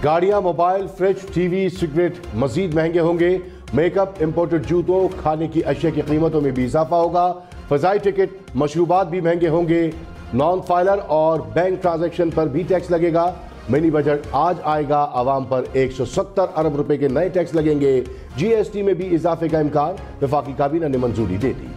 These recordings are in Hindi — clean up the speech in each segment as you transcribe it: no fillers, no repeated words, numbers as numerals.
गाड़ियां, मोबाइल, फ्रिज, टीवी, सिगरेट मजीद महंगे होंगे। मेकअप, इंपोर्टेड जूतों, खाने की अशिया की कीमतों में भी इजाफा होगा। फजाई टिकट, मशरूबात भी महंगे होंगे। नॉन फाइलर और बैंक ट्रांजैक्शन पर भी टैक्स लगेगा। मिनी बजट आज आएगा, आवाम पर 170 अरब रुपए के नए टैक्स लगेंगे। जीएसटी में भी इजाफे का इम्कान, वफाकी काबीना ने मंजूरी दे दी।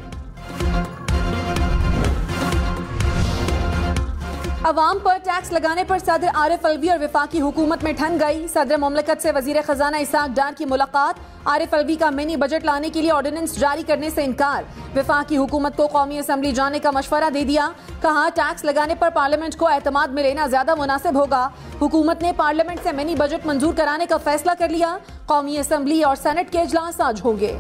अवाम पर टैक्स लगाने पर सदर आरिफ अलवी और वफाकी हुकूमत में ठन गई। सदर मुमलकत से वजीर खजाना इसाक डार की मुलाकात। आरिफ अलवी का मिनी बजट लाने के लिए ऑर्डिनेंस जारी करने से इनकार। वफाकी हुकूमत को कौमी असम्बली जाने का मशवरा दे दिया। कहा टैक्स लगाने पर पार्लियामेंट को एतमाद में लेना ज्यादा मुनासिब होगा। हुकूमत ने पार्लियामेंट से मिनी बजट मंजूर कराने का फैसला कर लिया। कौमी असम्बली और सेनेट के इजलास आज होंगे।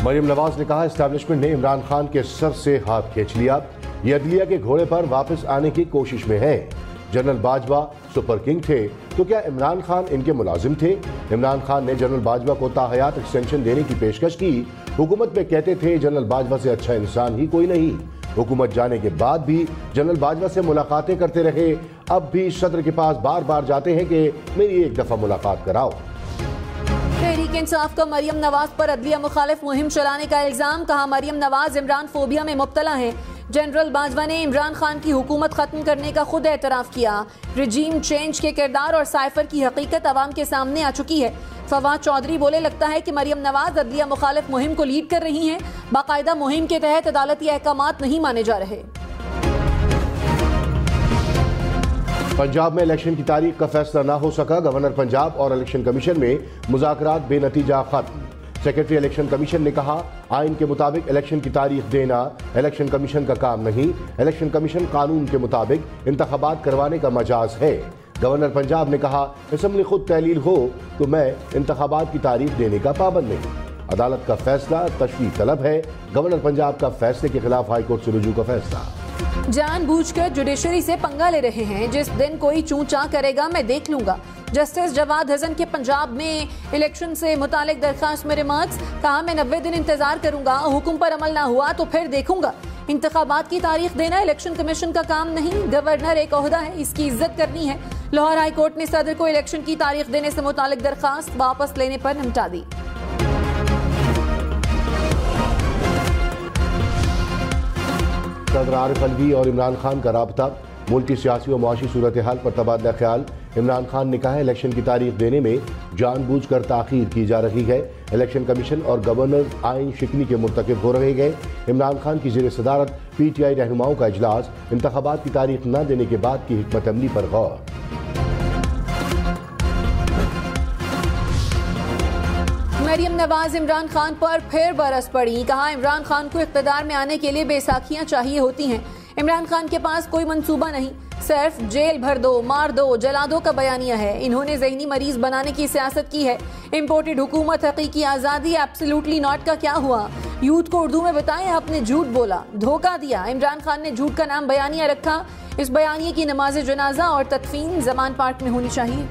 मरियम नवाज ने कहा, एस्टैब्लिशमेंट ने इमरान खान के सर से हाथ खींच लिया। ये अदलिया के घोड़े पर वापस आने की कोशिश में है। जनरल बाजवा सुपर किंग थे तो क्या इमरान खान इनके मुलाजिम थे? इमरान खान ने जनरल बाजवा को ताहयात एक्सटेंशन देने की पेशकश की। हुकूमत में कहते थे जनरल बाजवा से अच्छा इंसान ही कोई नहीं। हुकूमत जाने के बाद भी जनरल बाजवा से मुलाकातें करते रहे। अब भी सदर के पास बार बार जाते हैं कि मेरी एक दफा मुलाकात कराओ। तहरीक इंसाफ का मरियम नवाज पर अदलिया मुखालिफ मुहिम चलाने का इल्जाम। कहा मरियम नवाज इमरान फोबिया में मुब्तला है। जनरल बाजवा ने इमरान खान की हुकूमत खत्म करने का खुद एतराफ किया। रिजीम चेंज के किरदार और साइफर की हकीकत अवाम के सामने आ चुकी है। फवाद चौधरी बोले, लगता है कि मरियम नवाज अदलिया मुखालिफ मुहिम को लीड कर रही हैं। बाकायदा मुहिम के तहत अदालती अहकामात नहीं माने जा रहे। पंजाब में इलेक्शन की तारीख का फैसला ना हो सका। गवर्नर पंजाब और इलेक्शन कमीशन में मुज़ाकरात बेनतीजा खत्म। सेक्रेटरी इलेक्शन कमीशन ने कहा, आइन के मुताबिक इलेक्शन की तारीख देना इलेक्शन कमीशन का काम नहीं। इलेक्शन कमीशन कानून के मुताबिक इंतखाबात करवाने का मजाज है। गवर्नर पंजाब ने कहा, असम्बली खुद तहलील हो तो मैं इंतखाबात की तारीख देने का पाबंद नहीं। अदालत का फैसला तशरीह तलब है। गवर्नर पंजाब का फैसले के खिलाफ हाईकोर्ट से रुजू का फैसला। जानबूझकर जुडिशरी से पंगा ले रहे हैं। जिस दिन कोई चूं-चां करेगा मैं देख लूंगा। जस्टिस जवाद हसन के पंजाब में इलेक्शन से मुतालिक दरखास्त में रिमार्क्स। कहा, मैं 90 दिन इंतजार करूंगा, हुक्म पर अमल ना हुआ तो फिर देखूंगा। इंतखाबात की तारीख देना इलेक्शन कमीशन का काम नहीं। गवर्नर एक ओहदा है, इसकी इज्जत करनी है। लाहौर हाई कोर्ट ने सदर को इलेक्शन की तारीख देने से मुतालिक दरखास्त वापस लेने पर निपटा दी। सदर आरिफ अलवी और इमरान खान का राबता। मुल्क की सियासी और मुआशी सूरत हाल पर तबादला ख्याल। इमरान खान ने कहा, इलेक्शन की तारीख देने में जानबूझकर ताखीर की जा रही है। इलेक्शन कमीशन और गवर्नर आइन शिकनी के मुर्तकिब हो रहे गए। इमरान खान की ज़ेर सदारत PTI रहनुमाओं का इजलास। इंतखाबात की तारीख न देने के बाद की हिकमत अमली पर गौर। मरियम नवाज इमरान खान पर फिर बरस पड़ी। कहा, इमरान खान को इख्तिदार में आने के लिए बेसाखियां चाहिए होती हैं। इमरान खान के पास कोई मंसूबा नहीं, सिर्फ जेल भर दो, मार दो, जला दो का बयानिया है। इन्होंने ज़हनी मरीज बनाने की सियासत की है। इम्पोर्टेड हुकूमत, हकीकी आज़ादी, एब्सोल्युटली नॉट का क्या हुआ? यूथ को उर्दू में बताएं, आपने झूठ बोला, धोखा दिया। इमरान खान ने झूठ का नाम बयानिया रखा। इस बयानिए की नमाज जनाजा और तदफीन जमान पार्क में होनी चाहिए।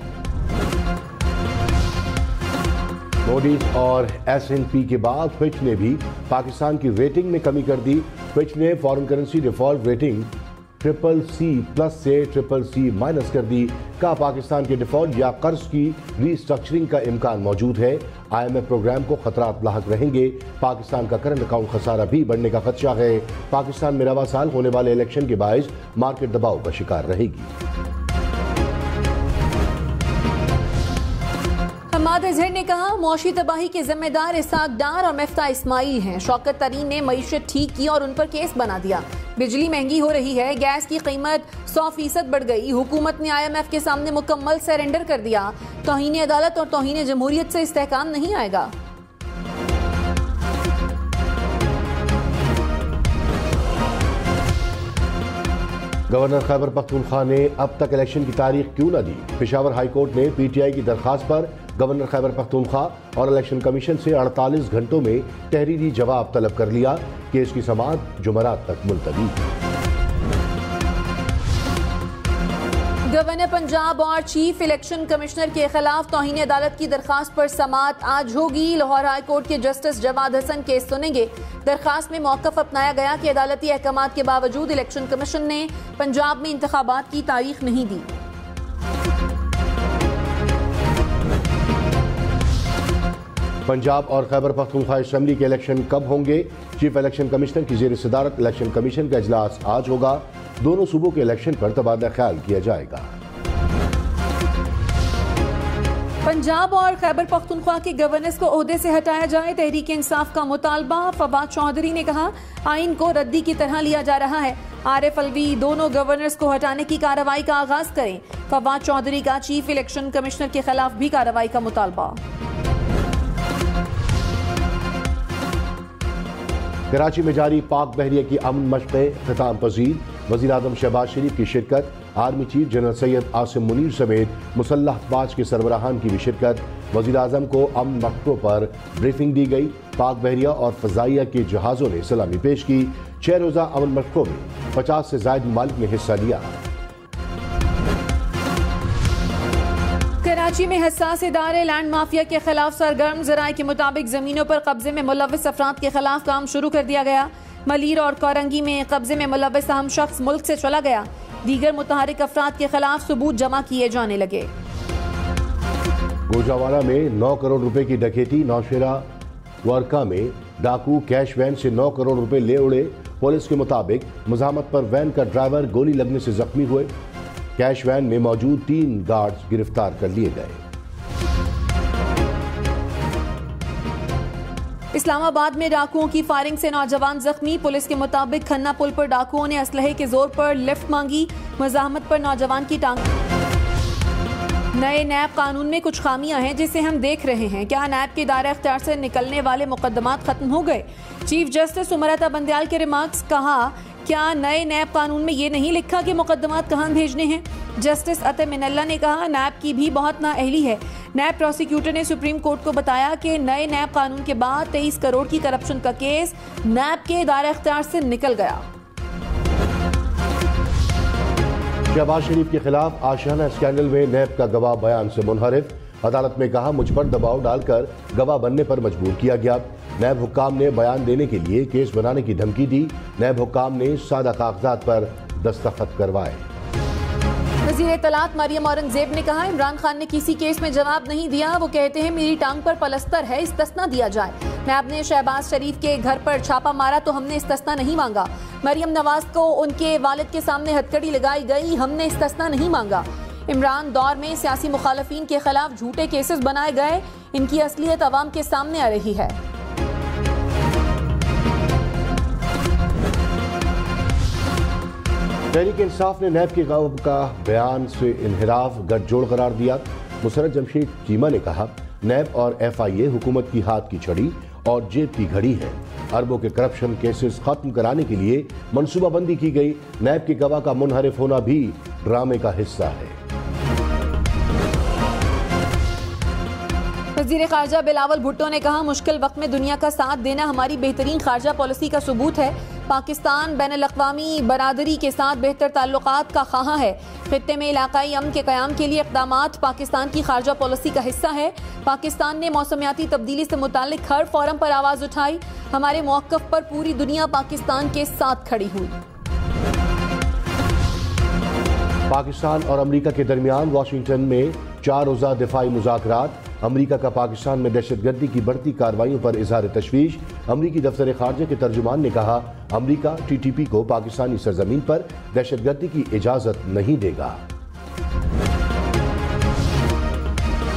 मोडीज और S&P के बाद फिच ने भी पाकिस्तान की रेटिंग में कमी कर दी। फिच ने foreign currency default rating CCC+ से CCC- कर दी। कहा, पाकिस्तान के डिफॉल्ट या कर्ज की रीस्ट्रक्चरिंग का इम्कान मौजूद है। IMF प्रोग्राम को खतरात लाहक रहेंगे। पाकिस्तान का करंट अकाउंट खसारा भी बढ़ने का खदशा है। पाकिस्तान में रवा साल होने वाले इलेक्शन के बायस मार्केट दबाव का शिकार रहेगी। हमाद अजहर ने कहा, मौशी तबाही के जिम्मेदार इसाक डार और मिफ्ता इस्माइल हैं। शौकत तरीन ने मईशत ठीक की और उन पर केस बना दिया। बिजली महंगी हो रही है, गैस की कीमत 100% बढ़ गई। हुकूमत ने IMF के सामने मुकम्मल सरेंडर कर दिया। तौहीन अदालत और तौहीन जमहूरियत से इस्तेहकाम नहीं आएगा। गवर्नर खैबर पख्तूनख्वा ने अब तक इलेक्शन की तारीख क्यों न दी? पेशावर हाई कोर्ट ने PTI की दरखास्त पर गवर्नर खैबर पख्तूनख्वा और इलेक्शन कमीशन से 48 घंटों में तहरीरी जवाब तलब कर लिया। केस की समाअत जुमेरात तक मुलतवी। गवर्नर पंजाब और चीफ इलेक्शन कमिश्नर के खिलाफ तौहीन अदालत की दरखास्त पर समाअत आज होगी। लाहौर हाई कोर्ट के जस्टिस जवाद हसन केस सुनेंगे। दरखास्त में मौक़िफ़ अपनाया गया कि अदालती अहकामात के बावजूद इलेक्शन कमीशन ने पंजाब में इंतखाबात की तारीख नहीं दी। पंजाब और खैबर पख्तूनख्वा असेंबली के इलेक्शन कब होंगे? चीफ इलेक्शन कमिश्नर की ज़ेर सदारत इलेक्शन कमीशन का इजलास आज होगा। दोनों सूबों के इलेक्शन पर तबादला ख्याल किया जाएगा। पंजाब और खैबर पख्तूनख्वा के गवर्नर्स को ओहदे से हटाया जाए, तहरीक इंसाफ का मुतालबा। फवाद चौधरी ने कहा, आइन को रद्दी की तरह लिया जा रहा है। आरिफ अलवी दोनों गवर्नर्स को हटाने की कार्रवाई का आगाज करें। फवाद चौधरी का चीफ इलेक्शन कमिश्नर के खिलाफ भी कार्रवाई का मुतालबा। कराची में जारी पाक बहरिया की अमन मशक़ें ख़िताम पजीर। वज़ीर आज़म शहबाज शरीफ की शिरकत, army chief general Syed Asim Munir समेत मुसल्लह अफवाज के सरबराहान की भी शिरकत। वज़ीर आज़म को अमन मशक़ों पर ब्रीफिंग दी गई। पाक बहरिया और फ़ज़ाइया के जहाज़ों ने सलामी पेश की। 6 रोज़ा अमन मशक़ों में 50 से ज़ायद ममालिक ने हिस्सा लिया। कराची में हसास इदारे लैंड माफिया के खिलाफ सरगर्म। ज़राए के मुताबिक जमीनों पर कब्जे में मुलव्विस अफराद के खिलाफ काम शुरू कर दिया गया। मलीर और कोरंगी में कब्जे में मुलव्विस अहम शख्स मुल्क से चला गया। दीगर मुतहरिक अफराद के खिलाफ सबूत जमा किए जाने लगे। गोजावाला में 9 करोड़ रुपए की डकैती। नौशेरा वर्का में डाकू कैश वैन से 9 करोड़ रुपए ले उड़े। पुलिस के मुताबिक मुजाहमत पर वैन का ड्राइवर गोली लगने से जख्मी हुए। कैश वैन में मौजूद 3 गार्ड्स गिरफ्तार कर लिए गए। इस्लामाबाद में डाकुओं की फायरिंग से नौजवान जख्मी। पुलिस के मुताबिक खन्ना पुल पर डाकुओं ने असलहे के जोर पर लिफ्ट मांगी। मुजाहमत पर नौजवान की टांग। नए नैब कानून में कुछ खामियां हैं जिसे हम देख रहे हैं। क्या नैब के दायरा इख्तियार से निकलने वाले मुकदमात खत्म हो गए? चीफ जस्टिस उमरता बंदयाल के रिमार्क्स। कहा, क्या नए नैब कानून में ये नहीं लिखा कि मुकदमात कहाँ भेजने हैं? जस्टिस अते मिनल्ला ने कहा, नैब की भी बहुत नाअहली है। नैब प्रोसिक्यूटर ने सुप्रीम कोर्ट को बताया कि नए नैब कानून के बाद 23 करोड़ की करप्शन का केस नैब के दायरा इख्तियार से निकल गया। शहबाज शरीफ के खिलाफ आशियाना स्कैंडल में नैब का गवाह बयान से मुनहरिफ। अदालत में कहा, मुझ पर दबाव डालकर गवाह बनने पर मजबूर किया गया। नैब हुक्काम ने बयान देने के लिए केस बनाने की धमकी दी। नैब हुक्काम ने सादा कागजात पर दस्तखत करवाए। वज़ीर इत्तलात मरियम औरंगजेब ने कहा, इमरान खान ने किसी केस में जवाब नहीं दिया। वो कहते हैं मेरी टांग पर पलस्तर है, इस्तिस्ना दिया जाए। नैब ने शहबाज शरीफ के घर पर छापा मारा तो हमने इस्तिस्ना नहीं मांगा। मरियम नवाज को उनके वालिद के सामने हथकड़ी लगाई गई, हमने इस्तिस्ना नहीं मांगा। इमरान दौर में सियासी मुखालफीन के खिलाफ झूठे केसेस बनाए गए, इनकी असलियत अवाम के सामने आ रही है। तहरीक इंसाफ ने नैब के गवाह का बयान से इनहिराफ गठजोड़ करार दिया। मुसरत जमशेद चीमा ने कहा, नैब और FIA हुकूमत की हाथ की छड़ी और जेब की घड़ी है। अरबों के करप्शन केसेस खत्म कराने के लिए मनसूबाबंदी की गई। नैब के गवाह का मुनहरिफ होना भी ड्रामे का हिस्सा है। वज़ीर ख़ारजा बिलावल भुट्टो ने कहा, मुश्किल वक्त में दुनिया का साथ देना हमारी बेहतरीन ख़ारजा पॉलिसी का सबूत है। पाकिस्तान बैनुल-अक़वामी बरादरी के साथ बेहतर ताल्लुकात का ख़्वाह है। खित्ते में इलाकाई अमन के क़याम के लिए इक़दामात पाकिस्तान की ख़ारजा पॉलिसी का हिस्सा है। पाकिस्तान ने मौसमियाती तब्दीली से मुताल्लिक हर फोरम पर आवाज़ उठाई। हमारे मौक़िफ़ पर पूरी दुनिया पाकिस्तान के साथ खड़ी हुई। पाकिस्तान और अमेरिका के दरमियान वाशिंगटन में 4 रोज़ा दिफाई मुज़ाकरात। अमेरिका का पाकिस्तान में दहशतगर्दी की बढ़ती कार्रवाइयों पर इजहार तशवीश। अमेरिकी दफ्तर खारजा के तर्जुमान ने कहा, अमेरिका TTP को पाकिस्तानी सरजमीन पर दहशतगर्दी की इजाजत नहीं देगा।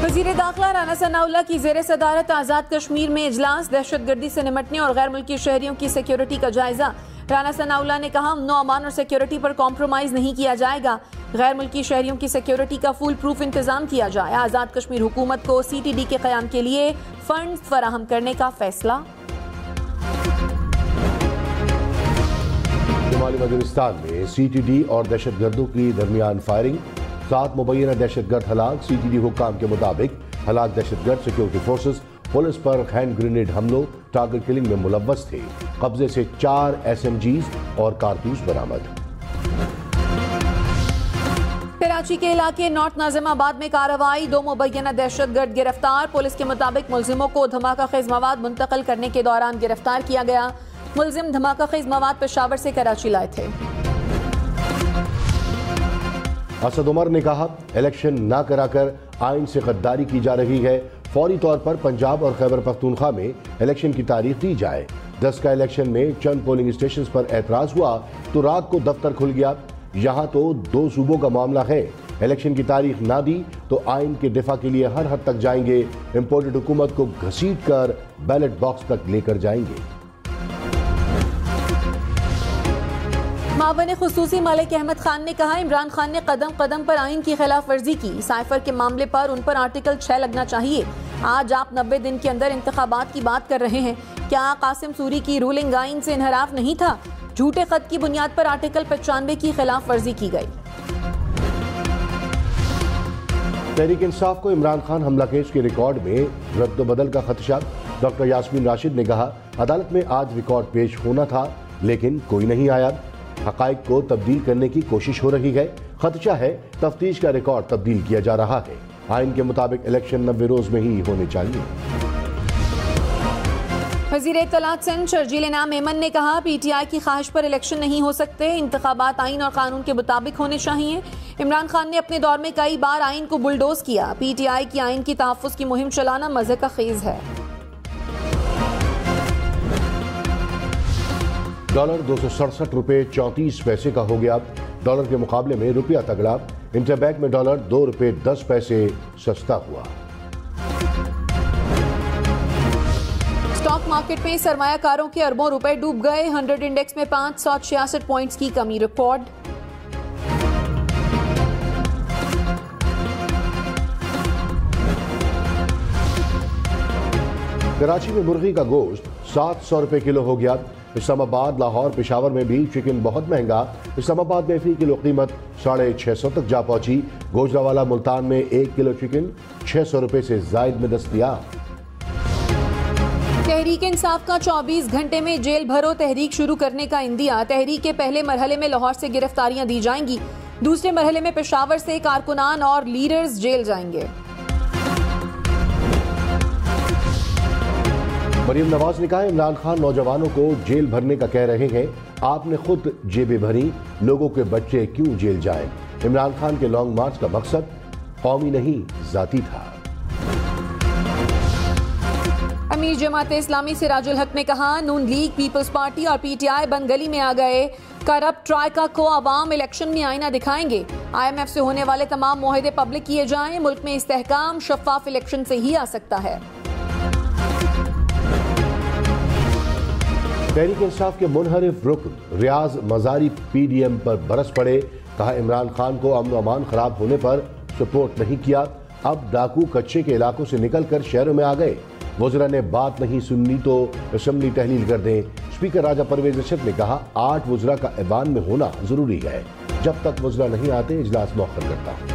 वज़ीर दाखिला राना सनाउल्लाह की ज़ेर सदारत आज़ाद कश्मीर में इजलास। दहशतगर्दी से निमटने और गैर मुल्की शहरियों की सिक्योरिटी का जायजा। राना सनाउल्लाह ने कहा, अमन अमान और सिक्योरिटी पर कॉम्प्रोमाइज नहीं किया जाएगा। गैर मुल्की शहरियों की सिक्योरिटी का फुल प्रूफ इंतजाम किया जाए। आज़ाद कश्मीर हुकूमत को CTD के क़याम के लिए फंड फराहम करने का फैसला। शुमाली वज़ीरिस्तान में CTD और दहशतगर्दों की दरमियान फायरिंग। 7 मुबैना दहशतगर्द हलाक। CTD हुक्काम के मुताबिक हलाक दहशतगर्द सिक्योरिटी फोर्सेस पुलिस पर हैंड ग्रेनेड हमलों टारगेट किलिंग में मुलव्वस थे। कब्जे से 4 SMGs और कारतूस बरामद। कराची के इलाके नॉर्थ नाजिमाबाद में कार्रवाई, 2 मुबैना दहशतगर्द गिरफ्तार। पुलिस के मुताबिक मुलजिमों को धमाका खेज मवाद मुंतकिल करने के दौरान गिरफ्तार किया गया। मुलजिम धमाका खेज मवाद पेशावर से कराची लाए थे। असद उमर ने कहा, इलेक्शन ना कराकर आइन से गद्दारी की जा रही है। फौरी तौर पर पंजाब और खैबर पख्तूनख्वा में इलेक्शन की तारीख दी जाए। 10 का इलेक्शन में चंद पोलिंग स्टेशन पर एतराज हुआ तो रात को दफ्तर खुल गया। यहाँ तो 2 सूबों का मामला है। इलेक्शन की तारीख ना दी तो आइन के दिफा के लिए हर हद तक जाएंगे। इम्पोर्टेड हुकूमत को घसीट कर बैलेट बॉक्स तक लेकर जाएंगे। मावन खुसूसी मलिक अहमद खान ने कहा, इमरान खान ने कदम कदम पर आइन की खिलाफ वर्जी की। साइफर के मामले पर उन पर आर्टिकल 6 लगना चाहिए। आज आप 90 दिन के अंदर इंतखाबात की बात कर रहे हैं। क्या कासिम सूरी की रूलिंग आइन से इनहराफ नहीं था? झूठे खत की बुनियाद पर आर्टिकल 95 की खिलाफ वर्जी की गई। तहरीक इंसाफ को इमरान खान हमला केस के रिकॉर्ड में रद्द-बदल का खदशा। डॉक्टर यास्मीन राशिद ने कहा, अदालत में आज रिकॉर्ड पेश होना था लेकिन कोई नहीं आया। हकाइक को तब्दील करने की कोशिश हो रही है। खदशा है तफ्तीश का रिकॉर्ड तब्दील किया जा रहा है। आइन के मुताबिक इलेक्शन 90 रोज में ही होने चाहिए। वज़ीर इत्तलात सिंध शर्जील इनाम मेमन ने कहा, PTI की ख्वाहिश पर इलेक्शन नहीं हो सकते। इंतखाबात आइन और कानून के मुताबिक होने चाहिए। इमरान खान ने अपने दौर में कई बार आइन को बुलडोज किया। PTI की आइन की तहफ़्फ़ुज़ की मुहिम चलाना मज़े का खेज है। डॉलर 267 रुपये 34 पैसे का हो गया। डॉलर के मुकाबले में रुपया तगड़ा। इंटरबैंक में डॉलर 2 रुपये 10 पैसे सस्ता हुआ। स्टॉक मार्केट में सरमायाकारों के अरबों रुपए डूब गए। 100 इंडेक्स में 566 पॉइंट्स की कमी रिकॉर्ड। कराची में मुर्गी का गोश्त 700 रुपए किलो हो गया। इस्लामाबाद, लाहौर, पेशावर में भी चिकन बहुत महंगा। इस्लामाबाद में फी किलो कीमत 650 तक जा पहुंची। गोजरावाला मुल्तान में 1 किलो चिकन 600 रुपए से जायद में दस्तयाब। तहरीक इंसाफ का 24 घंटे में जेल भरो तहरीक शुरू करने का इंदिया। तहरीक के पहले मरहले में लाहौर से गिरफ्तारियां दी जाएंगी। दूसरे मरहले में पेशावर से कारकुनान और लीडर्स जेल जाएंगे। मरियम नवाज ने कहा, इमरान खान नौजवानों को जेल भरने का कह रहे हैं। आपने खुद जेबें भरी, लोगों के बच्चे क्यों जेल जाएं? इमरान खान के लॉन्ग मार्च का मकसद कौमी नहीं जाती था। अमीर जमात इस्लामी सिराजुल हक ने कहा, नून लीग, पीपल्स पार्टी और PTI बंदगली में आ गए। करप्ट ट्राइका को अवाम इलेक्शन में आईना दिखाएंगे। IMF से होने वाले तमाम मुआहदे पब्लिक किए जाएं। मुल्क में इस्तेहकाम शफाफ इलेक्शन से ही आ सकता है। तहरीक इंसाफ के मुनहरिफ रुकन रियाज मजारी PDM पर बरस पड़े। कहा, इमरान खान को अमन अमान खराब होने पर सपोर्ट नहीं किया। अब डाकू कच्चे के इलाकों से निकलकर शहरों में आ गए। वज़रा ने बात नहीं सुननी तो असेंबली तहलील कर दें। स्पीकर राजा परवेज रशीद ने कहा, 8 वज़रा का ऐवान में होना जरूरी है। जब तक वज़रा नहीं आते इजलास मौखर करता हूं।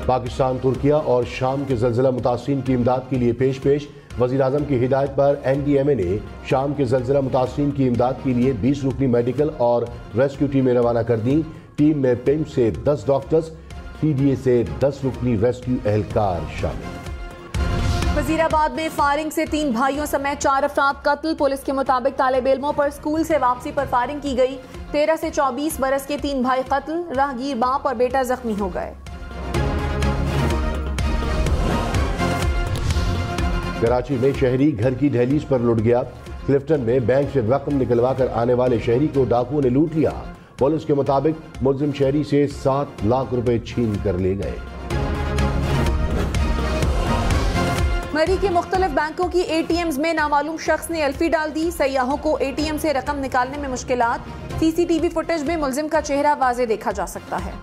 पाकिस्तान, तुर्किया और शाम के ज़लज़ला मुतासिरीन की इमदाद के लिए पेश। वज़ीर आज़म की हिदायत पर NDMA ने शाम के ज़लज़ला मुतासिरीन की इमदाद के लिए 20 रुकनी मेडिकल और रेस्क्यू टीमें रवाना कर दी। टीम में पिंच से 10 डॉक्टर्स, PDA से 10 रुकनी रेस्क्यू एहलकार शामिल। वजीराबाद में फायरिंग से 3 भाइयों समेत 4 अफराद कत्ल। पुलिस के मुताबिक तालिब इल्मों पर स्कूल से वापसी पर फायरिंग की गई। 13 से 24 बरस के 3 भाई कत्ल। राहगीर बाप और बेटा जख्मी हो गए। कराची में शहरी घर की दहलीज पर लुट गया। क्लिफ्टन में बैंक से रकम निकलवा कर आने वाले शहरी को डाकुओं ने लूट लिया। पुलिस के मुताबिक मुलजिम शहरी से 7 लाख रुपए छीन कर ले गए। मरी के मुख्तलिफ बैंकों की ATMs में नामालूम शख्स ने अल्फी डाल दी। सयाहों को ATM से रकम निकालने में मुश्किलात। CCTV फुटेज में मुलजिम का चेहरा वाज़े देखा जा सकता है।